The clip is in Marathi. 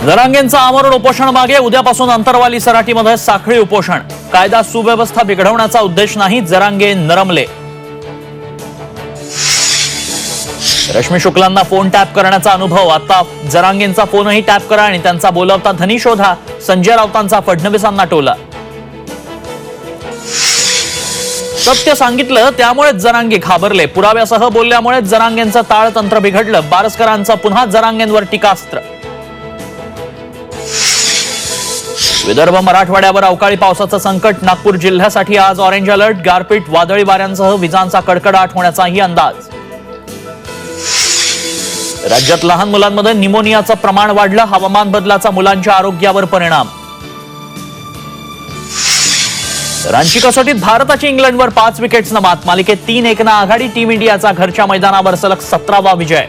जरांगेंचा आमरण उपोषण मागे, उद्यापासून अंतरवाली सराटीमध्ये साखळी उपोषण। कायदा सुव्यवस्था बिघडवण्याचा उद्देश नाही, जरांगे नरमले। रश्मी शुक्लांना फोन टॅप करण्याचा अनुभव, आता जरांगेंचा फोनही टॅप करा आणि त्यांचा बोलवता धनी शोधा, संजय राऊतांचा फडणवीसांना टोला। सत्य सांगितलं त्यामुळेच जरांगे घाबरले, पुराव्यासह बोलल्यामुळे जरांगेंचं ताळतंत्र बिघडलं, बारसकरांचं पुन्हा जरांगेंवर टीकास्त्र। विदर्भ मराठवाड्यावर अवकाळी पावसाचं संकट, नागपूर जिल्ह्यासाठी आज ऑरेंज अलर्ट, गारपीट वादळी वाऱ्यांसह विजांचा कडकडाट होण्याचाही अंदाज। राज्यात लहान मुलांमध्ये निमोनियाचं प्रमाण वाढलं, हवामान बदलाचा मुलांच्या आरोग्यावर परिणाम। रांची कसोटीत भारताची इंग्लंडवर 5 विकेट्सनं मात, मालिकेत 3-1 आघाडी, टीम इंडियाचा घरच्या मैदानावर सलग 17वा विजय।